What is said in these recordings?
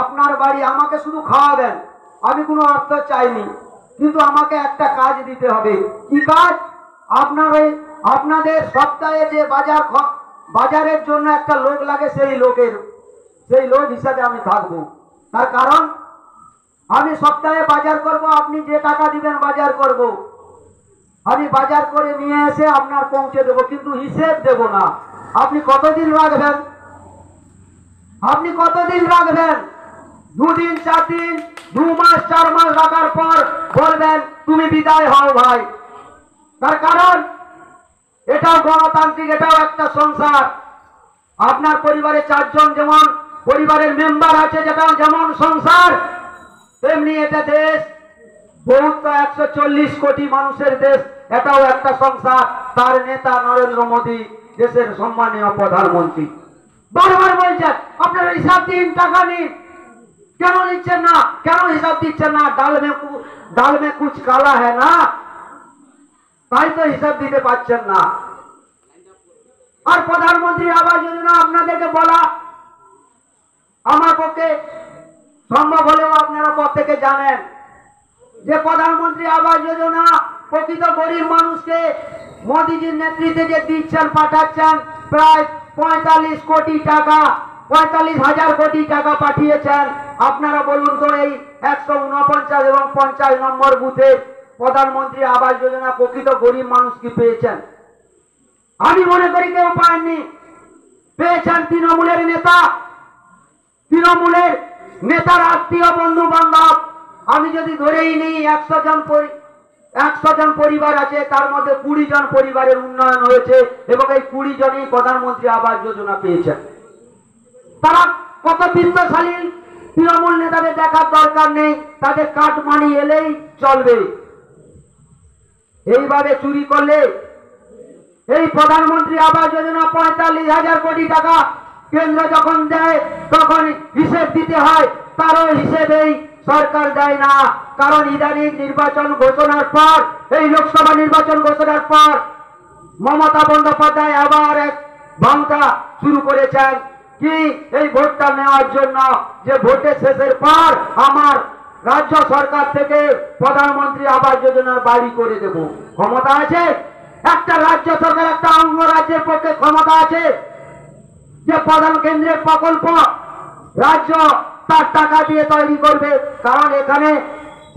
আপনার বাড়ি আমাকে শুধু খাওয়াবেন, আমি কোনো অর্থ চাইনি, কিন্তু আমাকে একটা কাজ দিতে হবে। কি কাজ? আপনাদের সপ্তাহে যে বাজারের জন্য একটা লোক লাগে, সেই লোক হিসাবে আমি থাকবো। তার কারণ আমি সপ্তাহে বাজার করব, আপনি যে টাকা দিবেন বাজার করব, আমি বাজার করে নিয়ে এসে আপনার পৌঁছে দেবো, কিন্তু হিসেব দেব না। আপনি কতদিন রাখবেন? আপনি কতদিন রাখবেন? 2 দিন, 4 দিন, 2 মাস, 4 মাস রাখার পর বলবেন তুমি বিদায় হও ভাই। তার কারণ এটাও গণতান্ত্রিক, এটাও একটা সংসার। আপনার পরিবারে 4 জন যেমন পরিবারের মেম্বার আছে, যেমন সংসার, তেমনি এটা দেশ। বহুত 140 কোটি মানুষের দেশ, এটাও একটা সংসার। তার নেতা নরেন্দ্র মোদী, দেশের সম্মানীয় প্রধানমন্ত্রী, বারবার বলছেন আপনারা হিসাব দিন, টাকা নিন। কেন নিচ্ছেন না? কেন হিসাব দিচ্ছেন না? ডাল মে কুছ কালা হ্যায় না, তাই তো হিসাব দিতে পারছেন না। আর প্রধানমন্ত্রী আবাস যোজনা আপনাদেরকে বলা আমার পক্ষে সম্ভব হলেও আপনারা প্রত্যেকে জানেন যে প্রধানমন্ত্রী আবাস যোজনা প্রকৃত গরিব মানুষকে মোদীজির নেতৃত্বে যে দিচ্ছেন, পাঠাচ্ছেন, প্রায় 45 কোটি টাকা, 45,000 কোটি টাকা পাঠিয়েছেন। আপনারা বলুন তো, এই 149 এবং 50 নম্বর বুথে প্রধানমন্ত্রী আবাস যোজনা প্রকৃত গরিব মানুষ কি পেয়েছেন? আমি মনে করি কেউ পায়নি। পেয়েছেন তৃণমূলের নেতা, তৃণমূলের নেতার আত্মীয়, বন্ধু বান্ধব। আমি যদি ধরেই নিই 100 জন পরিবার আছে, তার মধ্যে 20 জন পরিবারের উন্নয়ন হয়েছে এবং এই 20 জনই প্রধানমন্ত্রী আবাস যোজনা পেয়েছেন। তারা কত বিত্তশালী তৃণমূল নেতাদের দেখার দরকার নেই, তাদের কাট মানি এলেই চলবে। এইভাবে চুরি করলে এই প্রধানমন্ত্রী আবাস যোজনা 45,000 কোটি টাকা কেন্দ্র যখন দেয় তখন হিসেব দিতে হয়, তারও হিসেবেই সরকার দেয় না। কারণ ইদানিং নির্বাচন ঘোষণার পর, এই লোকসভা নির্বাচন ঘোষণার পর মমতা বন্দ্যোপাধ্যায় আবার এক ভাঙা শুরু করেছেন। কি? এই ভোটটা নেওয়ার জন্য, যে ভোটের শেষের পর আমার রাজ্য সরকার থেকে প্রধানমন্ত্রী আবাস যোজনার বাড়ি করে দেব। ক্ষমতা আছে একটা রাজ্য সরকার, একটা অঙ্গরাজ্যের পক্ষে ক্ষমতা আছে যে প্রধান কেন্দ্রের প্রকল্প রাজ্য তার টাকা দিয়ে তৈরি করবে? কারণ এখানে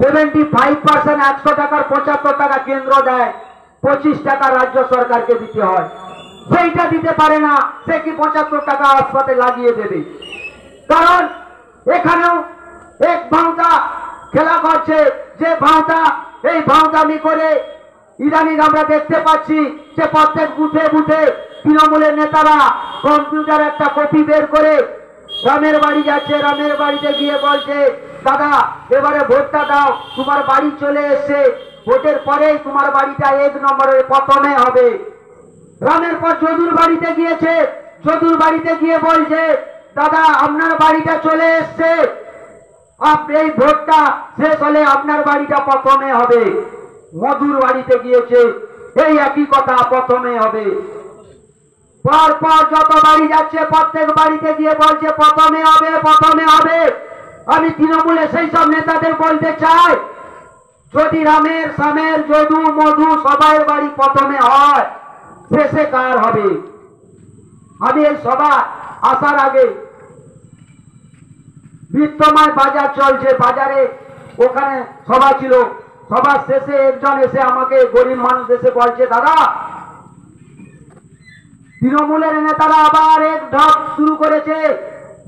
75% 100 টাকার 75 টাকা কেন্দ্র দেয়, 25 টাকা রাজ্য সরকারকে দিতে হয়। সেইটা দিতে পারে না, সে কি 75 টাকা হাসপাতালে লাগিয়ে দেবে? কারণ এখানেও এক ভাঁওতা খেলা করছে, যে ভাঁওতা এই ভাঁওতামি করে ইদানিং আমরা দেখতে পাচ্ছি যে প্রত্যেক বুথে বুথে তৃণমূলের নেতারা কম্পিউটার একটা কপি বের করে রামের বাড়ি যাচ্ছে, রামের বাড়িতে গিয়ে বলছে দাদা এবারে ভোটটা দাও, তোমার বাড়ি চলে এসছে, ভোটের পরেই তোমার বাড়িটা 1 নম্বরে প্রথমে হবে। রামের পর যদুর বাড়িতে গিয়েছে, যদুর বাড়িতে গিয়ে বলছে দাদা আপনার বাড়িটা চলে এসছে, এই ভোটটা শেষ হলে আপনার বাড়িটা প্রথমে হবে। মধুর বাড়িতে গিয়েছে, এই একই কথা, প্রথমে হবে। পর পর যত বাড়ি যাচ্ছে প্রত্যেক বাড়িতে গিয়ে বলছে প্রথমে হবে, প্রথমে হবে। আমি তৃণমূলে সেই সব নেতাদের বলতে চাই, যদি রামের, শ্যামের, যদু, মধু সবাই বাড়ি প্রথমে হয়, শেষে কার হবে? আমি এই সভা আসার আগে বিত্তময় বাজার চলছে, বাজারে ওখানে সভা ছিল, সবার শেষে একজন এসে আমাকে, গরিব মানুষ এসে বলছে দাদা তৃণমূলের নেতারা আবার এক ঢপ শুরু করেছে,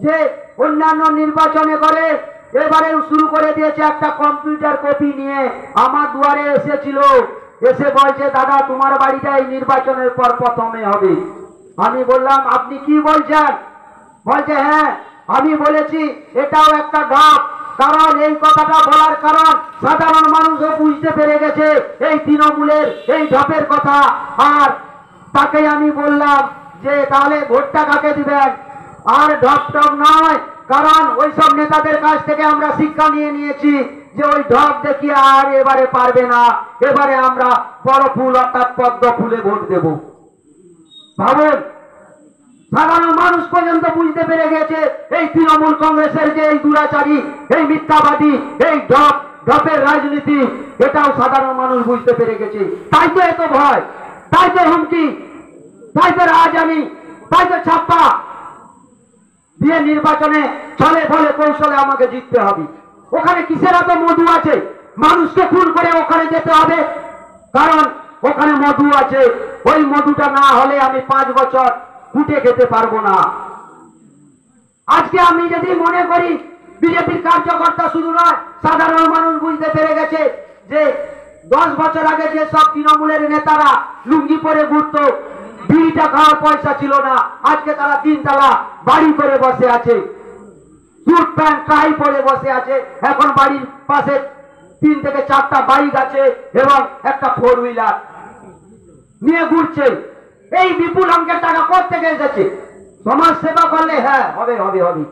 যে অন্যান্য নির্বাচনে করে এবারেও শুরু করে দিয়েছে একটা কম্পিউটার কপি নিয়ে। আমার দুয়ারে এসেছিল, এসে বলছে দাদা তোমার বাড়িটা এই নির্বাচনের পর প্রথমে হবে। আমি বললাম আপনি কি বলছেন? বলছে হ্যাঁ আমি বলেছি, এটাও একটা ঢপ। কারণ এই কথাটা বলার কারণ সাধারণ মানুষও বুঝতে পেরে গেছে এই তৃণমূলের এই ঢপের কথা। আর তাকে আমি বললাম যে তাহলে ভোটটা কাকে দিবেন? আর ঢপ টপ নয়, কারণ ওইসব নেতাদের কাছ থেকে আমরা শিক্ষা নিয়ে নিয়েছি যে ওই ঢপ দেখিয়ে আর এবারে পারবে না, এবারে আমরা বড় ফুল অর্থাৎ পদ্ম ফুলে ভোট দেব। ভাবুন সাধারণ মানুষ পর্যন্ত বুঝতে পেরে গেছে এই তৃণমূল কংগ্রেসের যে এই দুরাচারী, এই মিথ্যাবাদী, এই ঢপের রাজনীতি, এটাও সাধারণ মানুষ বুঝতে পেরে গেছে। তাই তো এত ভয়, তাই তো হুমকি, তাই তো রাজধানী, তাই তো ছাপ্পা দিয়ে নির্বাচনে ছলে ফলে কৌশলে আমাকে জিততে হবে। ওখানে কিসের এত মধু আছে? মানুষকে খুন করে ওখানে যেতে হবে, কারণ ওখানে মধু আছে। ওই মধুটা না হলে আমি 5 বছর কুটে খেতে পারবো না। আজকে আমি যদি মনে করি বিজেপির কার্যকর্তা শুধু নয়, সাধারণ মানুষ বুঝতে পেরে গেছে যে 10 বছর আগে যে সব তৃণমূলের নেতারা লুঙ্গি পরে ঘুরতো, বিড়িটা খাওয়ার পয়সা ছিল না, আজকে তারা 3 তলা বাড়ি করে বসে আছে, স্যুট প্যান্ট টাই পরে বসে আছে। এখন বাড়ির পাশে 3 থেকে 4টা বাইক আছে এবং একটা 4 হুইলার নিয়ে ঘুরছে। এই বিপুল অঙ্কের টাকা কোত্থেকে এসেছে? সমাজ সেবা করলে হ্যাঁ হবে হবে হবে।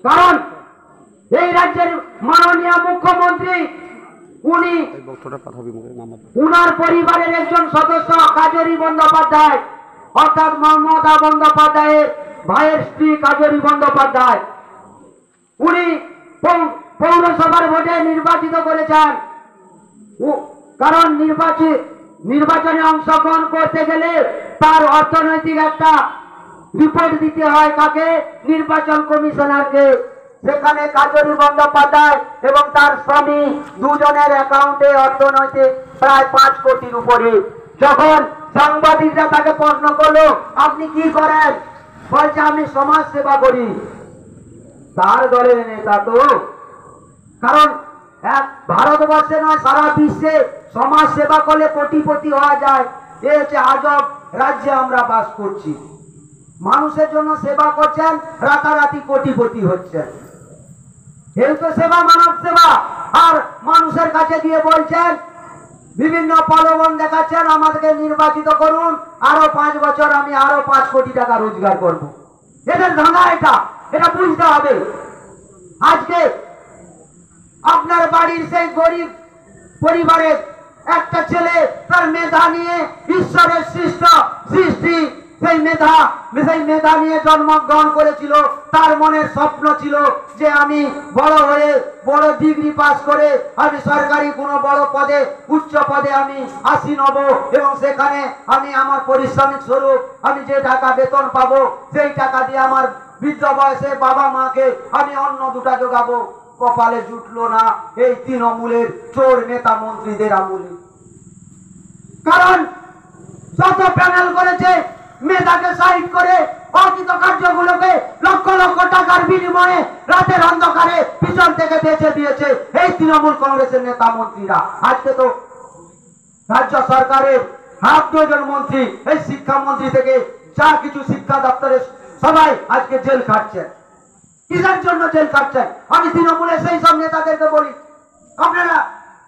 কারণ এই রাজ্যের মাননীয় মুখ্যমন্ত্রী, উনি উনার পরিবারের একজন সদস্য কাজরি বন্দ্যোপাধ্যায়, অর্থাৎ মমতা বন্দ্যোপাধ্যায়ের ভাইয়ের স্ত্রী কাজরি বন্দ্যোপাধ্যায়, উনি পৌরসভার ভোটে নির্বাচিত করেছেন। কারণ নির্বাচনে অংশগ্রহণ করতে গেলে তার অর্থনৈতিক একটা রিপোর্ট দিতে হয়। কাকে? নির্বাচন কমিশনারকে। সেখানে কাজরি বন্দ্যোপাধ্যায় এবং তার স্বামী দুজনের অ্যাকাউন্টে অর্থনৈতিক প্রায় 5 কোটির উপরে। যখন সাংবাদিকরা তাকে প্রশ্ন করলো আপনি কি করেন, বলছে আমি সমাজ সেবা করি। তার দলের নেতা তো, কারণ ভারতবর্ষে নয় সারা বিশ্বে সমাজ সেবা করলে কোটিপতি হওয়া যায়। এ হচ্ছে আজব রাজ্যে আমরা বাস করছি। মানুষের জন্য সেবা করছেন, রাতারাতি কোটিপতি হচ্ছেন। এই তো সেবা, মানব সেবা। আর মানুষের কাছে দিয়ে বলছেন, বিভিন্ন প্রলোভন দেখাচ্ছেন, আমাদেরকে নির্বাচিত করুন, আরো 5 বছর আমি আরো 5 কোটি টাকা রোজগার করব। এদের ধাঁধা এটা বুঝতে হবে। আজকে আপনার বাড়ির সেই গরিব পরিবারের একটা ছেলে তার মেধা নিয়ে, ঈশ্বরের সৃষ্টি সেই মেধা নিয়ে জন্মগ্রহণ করেছিল। তার মনের স্বপ্ন ছিল যে আমি বড় হয়ে বড় ডিগ্রি পাস করে আমি সরকারি কোনো বড় পদে, উচ্চ পদে আমি আসীন হব এবং সেখানে আমি আমার পরিশ্রমিক স্বরূপ আমি যে টাকা বেতন পাবো সেই টাকা দিয়ে আমার বৃদ্ধ বয়সে বাবা মাকে আমি অন্ন দুটা যোগাবো। কপালে জুটলো না এই তৃণমূলের চোর নেতা মন্ত্রীদের আমলে। কারণ যত প্যানেল করেছে মেধাকে সাইড করে অর্জিত কার্যগুলোকে লক্ষ লক্ষ টাকার বিনিময়ে রাতের অন্ধকারে পিছন থেকে বেঁচে দিয়েছে এই তৃণমূল কংগ্রেসের নেতা মন্ত্রীরা। আজকে তো রাজ্য সরকারের 8 জন মন্ত্রী, এই শিক্ষামন্ত্রী থেকে যা কিছু শিক্ষা দপ্তরের সবাই আজকে জেল খাটছে। কিসের জন্য জেল খাটছেন? আমি তৃণমূলের সেই সব নেতাদেরকে বলি, আপনারা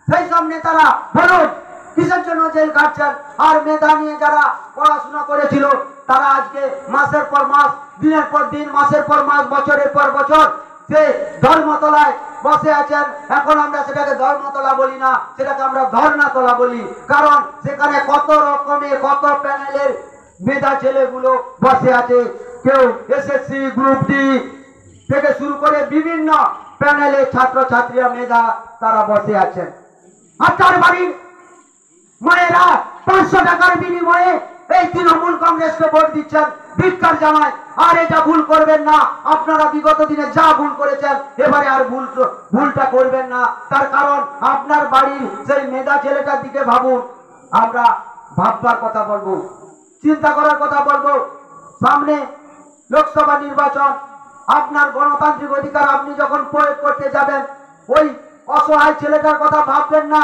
সেই সব নেতারা বলুন কিসের জন্য জেল খাটছেন? আর মেধা নিয়ে যারা পড়াশোনা করেছিল তারা আজকে মাসের পর মাস, দিনের পর দিন, মাসের পর মাস, বছরের পর বছর সে ধর্মতলায় বসে আছেন। এখন আমরা সেটাকে ধর্মতলা বলি না, সেটাকে আমরা ধর্ণাতলা বলি। কারণ সেখানে কত রকমের কত প্যানেলের মেধা ছেলেগুলো বসে আছে। কেউ এসএসসি গ্রুপ ডি থেকে শুরু করে বিভিন্ন প্যানেলে ছাত্রছাত্রীরা মেধা তারা বসে আছেন। আর তার বাড়ির মায়েরা 500 টাকার বিনিময়ে এই তৃণমূল কংগ্রেসকে ভোট দিচ্ছেন ভিক্ষার জামায়। আর এটা ভুল করবেন না, আপনারা বিগত দিনে যা ভুল করেছেন এবারে আর ভুলটা করবেন না। তার কারণ আপনার বাড়ির সেই মেধা ছেলেটার দিকে ভাবুন। আমরা ভাববার কথা বলবো, চিন্তা করার কথা বলবো। সামনে লোকসভা নির্বাচন, আপনার গণতান্ত্রিক অধিকার আপনি যখন প্রয়োগ করতে যাবেন, ওই অসহায় ছেলেটার কথা ভাববেন না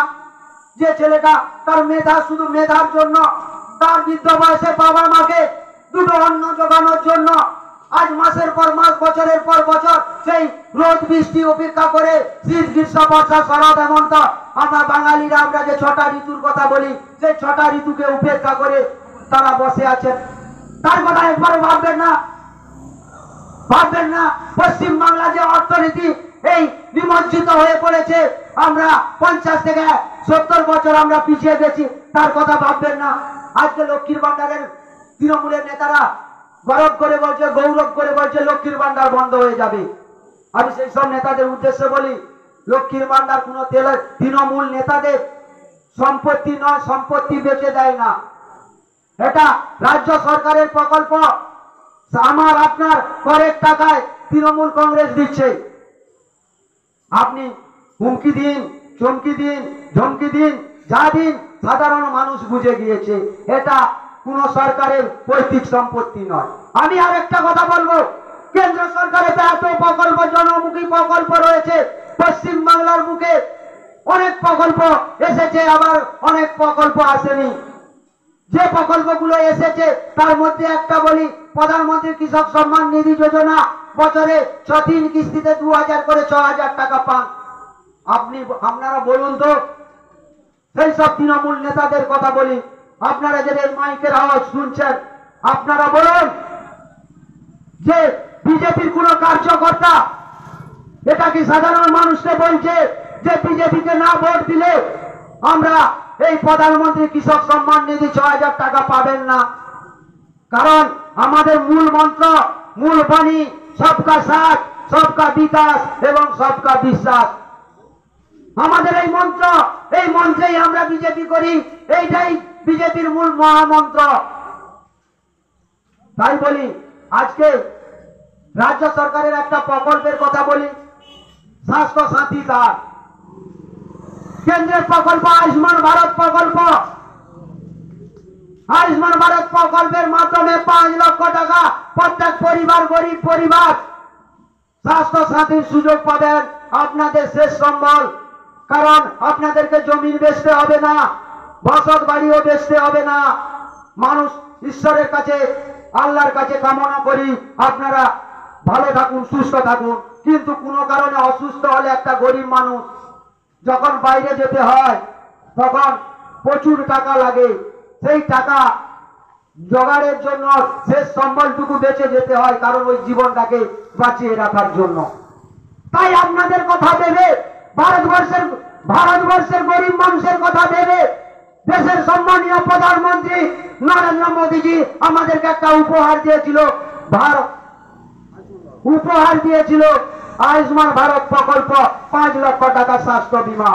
যে ছেলেটা তার মেধা, শুধু মেধার জন্য তার বৃদ্ধ বয়সে বাবা মাকে 2 অন্ন জোগানোর জন্য আজ মাসের পর মাস, বছরের পর বছর সেই রোদ বৃষ্টি উপেক্ষা করে, শীত গ্রীষ্ম বর্ষা শরৎ হেমন্ত, আমরা বাঙালিরা আমরা যে 6টা ঋতুর কথা বলি, সেই 6টা ঋতুকে উপেক্ষা করে তারা বসে আছেন। তার কথা একবারও ভাববেন না। পশ্চিম বাংলা যে অর্থনীতি এই নিমজ্জিত হয়ে পড়েছে, আমরা 50 থেকে 70 বছর আমরা পিছিয়ে গেছি, তার কথা ভাববেন না। আজকে লক্ষ্মীর ভান্ডারের তৃণমূলের নেতারা গৌরব করে বলছে লক্ষ্মীর ভান্ডার বন্ধ হয়ে যাবে। আমি সেই সব নেতাদের উদ্দেশ্যে বলি, লক্ষ্মীর ভান্ডার কোন তৃণমূল নেতাদের সম্পত্তি নয়, সম্পত্তি বেচে দেয় না। এটা রাজ্য সরকারের প্রকল্প, আমার আপনার করের টাকায় তৃণমূল কংগ্রেস দিচ্ছে। আপনি হুমকি দিন, চমকি দিন, ধমকি দিন, যা দিন, সাধারণ মানুষ বুঝে গিয়েছে এটা কোন সরকারের পৈতৃক সম্পত্তি নয়। আমি আর একটা কথা বলবো, কেন্দ্র সরকারের এত প্রকল্প, জনমুখী প্রকল্প রয়েছে, পশ্চিম বাংলার বুকে অনেক প্রকল্প এসেছে, আবার অনেক প্রকল্প আসেনি। যে প্রকল্পগুলো এসেছে তার মধ্যে একটা বলি, প্রধানমন্ত্রী কৃষক সম্মান নিধি যোজনা, বছরে 6 কিস্তিতে 2000 করে 6000 টাকা পান। আপনারা বলুন তো, সেই সব তৃণমূল নেতাদের কথা বলি, আপনারা যে মাইকের আওয়াজ শুনছেন, আপনারা বলুন যে বিজেপির কোন কার্যকর্তা এটা কি সাধারণ মানুষকে বলছে যে বিজেপিকে না ভোট দিলে আমরা এই প্রধানমন্ত্রী কৃষক সম্মান নিধি 6000 টাকা পাবেন না? কারণ আমাদের মূল মন্ত্র, মূল বাণী সবকা সাথ, সবকা বিকাশ এবং সবকা বিশ্বাস। আমাদের এই মন্ত্র, এই মন্ত্রেই আমরা বিজেপি করি, এইটাই বিজেপির মূল মহামন্ত্র। তাই বলি, আজকে রাজ্য সরকারের একটা প্রকল্পের কথা বলি, স্বাস্থ্য সাথী কার্ড। কেন্দ্রের প্রকল্প আয়ুষ্মান ভারত প্রকল্প। আয়ুষ্মান ভারত প্রকল্পের মাধ্যমে 5 লক্ষ টাকা প্রত্যেক পরিবার, গরিব পরিবার স্বাস্থ্য সাথীর সুযোগ পাবেন। আপনাদের শেষ সম্বল, কারণ আপনাদেরকে জমিন বেচতে হবে না, বসত বাড়িও বেচতে হবে না। মানুষ ঈশ্বরের কাছে, আল্লাহর কাছে কামনা করি আপনারা ভালো থাকুন, সুস্থ থাকুন। কিন্তু কোনো কারণে অসুস্থ হলে একটা গরিব মানুষ যখন বাইরে যেতে হয় তখন প্রচুর টাকা লাগে। সেই টাকা জোগাড়ের জন্য শেষ সম্বলটুকু বেঁচে যেতে হয়, কারণ ওই জীবনটাকে বাঁচিয়ে রাখার জন্য। তাই আপনাদের কথা ভেবে, ভারতবর্ষের গরিব মানুষের কথা ভেবে দেশের সম্মানীয় প্রধানমন্ত্রী নরেন্দ্র মোদীজি আমাদেরকে একটা উপহার দিয়েছিল আয়ুষ্মান ভারত প্রকল্প, 5 লক্ষ টাকা স্বাস্থ্য বীমা,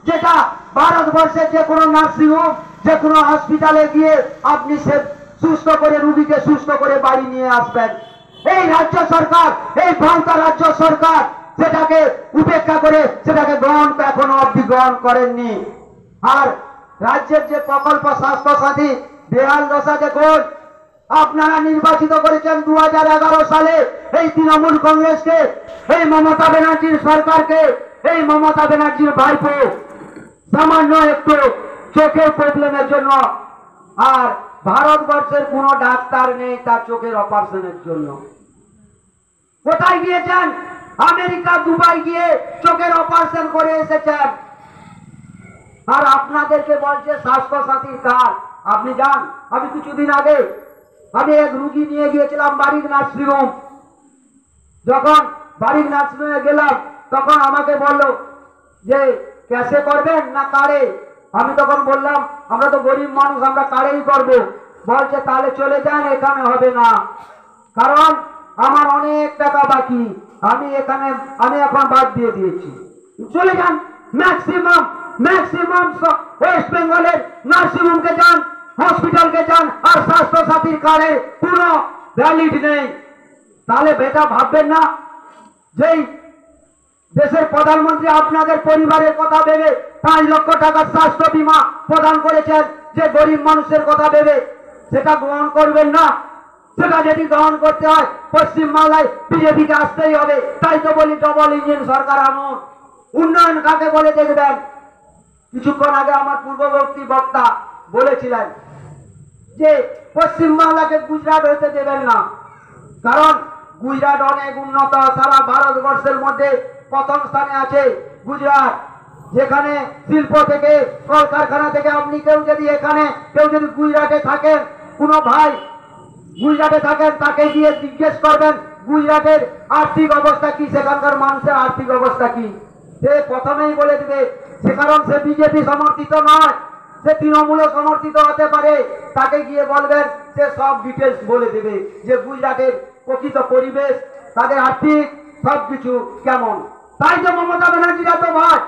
যেটা ভারতবর্ষের যে কোনো নার্সিংহোম, যে কোনো হসপিটালে গিয়ে আপনি সে সুস্থ করে, রুগীকে সুস্থ করে বাড়ি নিয়ে আসবেন। এই রাজ্য সরকার, এই ভারতের রাজ্য সরকার সেটাকে উপেক্ষা করে সেটাকে এখনো অব্দি গ্রহণ করেননি। আর রাজ্যের যে প্রকল্প স্বাস্থ্য সাথী, বেহাল দশা দেখুন। আপনারা নির্বাচিত করেছেন 2011 সালে এই তৃণমূল কংগ্রেসকে, এই মমতা ব্যানার্জির সরকারকে, এই মমতা ব্যানার্জির ভাইপো সামান্য একটু চোখের প্রবলেমের জন্য। আর ভারতবর্ষের কোন ডাক্তার নেই তার চোখের অপারেশনের জন্য। কোথায় গিয়েছেন? আমেরিকা, দুবাই গিয়ে চোখের অপারেশন করে এসেছেন। আর আপনাদেরকে বলছে স্বাস্থ্য সাথী কার্ড। আপনি যান, আমি কিছুদিন আগে আমি এক রুগী নিয়ে গিয়েছিলাম বাড়ির নার্সিংহোম। যখন বাড়ির নার্সিংহোমে গেলাম তখন আমাকে বলল যে ক্যাশে করবেন না কার্ডে। আমি তখন বললাম আমরা তো গরিব মানুষ, আমরা কার্ডেই করব। বলছে তাহলে চলে যান, এখানে হবে না, কারণ আমার অনেক টাকা বাকি। আমি এখন বাদ দিয়ে দিয়েছি, চলে যান। ম্যাক্সিমাম ওয়েস্ট বেঙ্গলের নার্সিংহোমকে যান, হসপিটালকে যান, আর স্বাস্থ্য সাথীর কার্ডে কোনো ভ্যালিড নেই। তাহলে বেটা ভাববেন না যেই দেশের প্রধানমন্ত্রী আপনাদের পরিবারের কথা ভেবে 5 লক্ষ টাকার স্বাস্থ্য বীমা প্রদান করেছেন, যে গরিব মানুষের কথা ভেবে সেটা গ্রহণ করবেন না? সেটা যদি গ্রহণ করতে হয় পশ্চিমবাংলায় বিজেপিকে আসতেই হবে। তাই তো বলি ডবল ইঞ্জিন সরকার আনুন। উন্নয়ন কাকে বলে দেখবেন? কিছুক্ষণ আগে আমার পূর্ববর্তী বক্তা বলেছিলেন যে পশ্চিমবাংলাকে গুজরাট হতে দেবেন না, কারণ গুজরাট অনেক উন্নত, সারা ভারতবর্ষের মধ্যে প্রথম স্থানে আছে গুজরাট। যেখানে শিল্প থেকে, কলকারখানা থেকে, আপনি কেউ যদি গুজরাটে থাকেন, কোনো ভাই গুজরাটে থাকেন, তাকে গিয়ে জিজ্ঞেস করবেন গুজরাটের আর্থিক অবস্থা কি, সেখানকার মানুষের আর্থিক অবস্থা কি, সে প্রথমেই বলে দিবে। সে কারণ সে বিজেপি সমর্থিত নয়, সে তৃণমূলে সমর্থিত হতে পারে, তাকে গিয়ে বলবেন, সে সব ডিটেলস বলে দেবে যে গুজরাটের প্রকৃত পরিবেশ, তাদের আর্থিক সবকিছু কেমন। তাই তো মমতা ব্যানার্জির এত ভয়,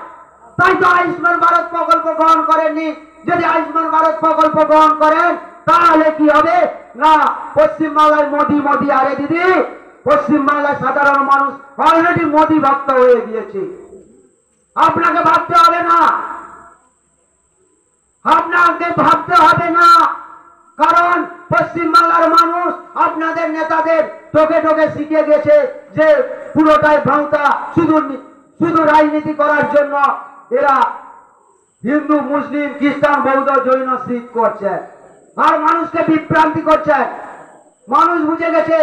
তাই তো আয়ুষ্মান ভারত প্রকল্প গ্রহণ করেননি। যদি আয়ুষ্মান ভারত প্রকল্প গ্রহণ করেন তাহলে কি হবে না, পশ্চিমবাংলায় মোদি মোদি, আরে দিদি পশ্চিমবাংলায় সাধারণ মানুষ অলরেডি মোদি ভক্ত হয়ে গিয়েছে। আপনাকে ভাবতে হবে না, আপনাকে ভাবতে হবে না, কারণ পশ্চিমবাংলার মানুষ আপনাদের নেতাদের টোকে টোকে শিখে গেছে যে পুরোটাই ভাঁওতা, শুধু রাজনীতি করার জন্য এরা হিন্দু মুসলিম খ্রিস্টান বৌদ্ধ জৈন শিখ করছে আর মানুষকে বিভ্রান্তি করছে। মানুষ বুঝে গেছে,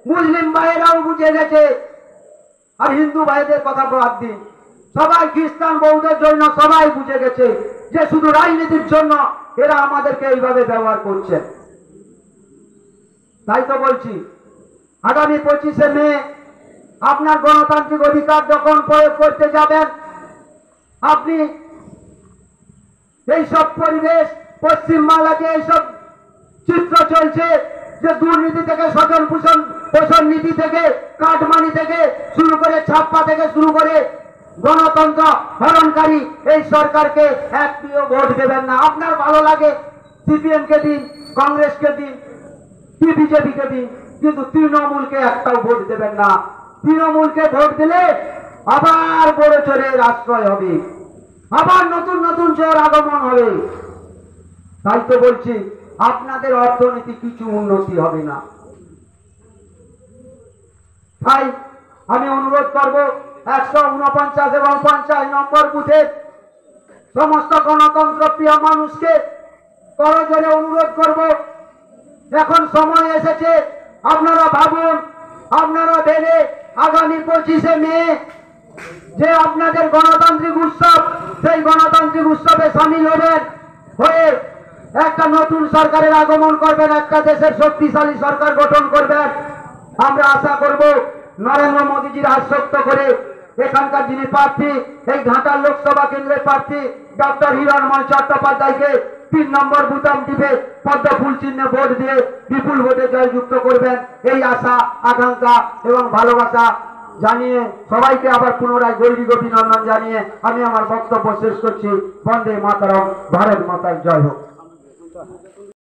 মুসলিম ভাইয়েরাও বুঝে গেছে, আর হিন্দু ভাইদের কথা বাদ দিন, সবাই খ্রিস্টান বৌদ্ধ জৈন সবাই বুঝে গেছে যে শুধু রাজনীতির জন্য এরা আমাদেরকে এইভাবে ব্যবহার করছে। তাই তো বলছি, আগামী 25শে মে আপনার গণতান্ত্রিক অধিকার যখন প্রয়োগ করতে যাবেন, আপনি এইসব পরিবেশ, পশ্চিমবাংলাতে এইসব চিত্র চলছে যে দুর্নীতি থেকে স্বজন পোষণ নীতি থেকে কাটমানি থেকে শুরু করে ছাপ্পা থেকে শুরু করে গণতন্ত্র হরণকারী এই সরকারকে একটিও ভোট দেবেন না। আপনার ভালো লাগে সিপিএম কে দিন, কংগ্রেসকে দিন, কি বিজেপিকে দিন, কিন্তু তৃণমূলকে একটাও ভোট দেবেন না। তৃণমূলকে ভোট দিলে আবার বড় চোরের আশ্রয় হবে, আবার নতুন নতুন চোর আগমন হবে। তাই তো বলছি, আপনাদের অর্থনীতি কিছু উন্নতি হবে না। তাই আমি অনুরোধ করব 149 এবং 50 নম্বর বুথের সমস্ত গণতন্ত্র প্রিয় মানুষকে করজোরে অনুরোধ করব, এখন সময় এসেছে, আপনারা ভাবুন, আপনারা ভেবে আগামী 25শে মে যে আপনাদের গণতান্ত্রিক উৎসব, সেই গণতান্ত্রিক উৎসবে সামিল হবেন, হয়ে একটা নতুন সরকারের আগমন করবেন, একটা দেশের শক্তিশালী সরকার গঠন করবেন। আমরা আশা করব নরেন্দ্র মোদীজির হাত শক্ত করে এখানকার যিনি প্রার্থী, এই ঘাটাল লোকসভা কেন্দ্রের প্রার্থী ডক্টর হিরণময় চট্টোপাধ্যায়কে 3 নম্বর বুতাম টিপে পদ্ম ফুল চিহ্নে ভোট দিয়ে বিপুল ভোটে জয়যুক্ত করবেন, এই আশা আকাঙ্ক্ষা এবং ভালোবাসা জানিয়ে সবাইকে আবার পুনরায় গৈরিক অভিনন্দন জানিয়ে আমি আমার বক্তব্য শেষ করছি। বন্দে মাতরম, ভারত মাতার জয় হোক।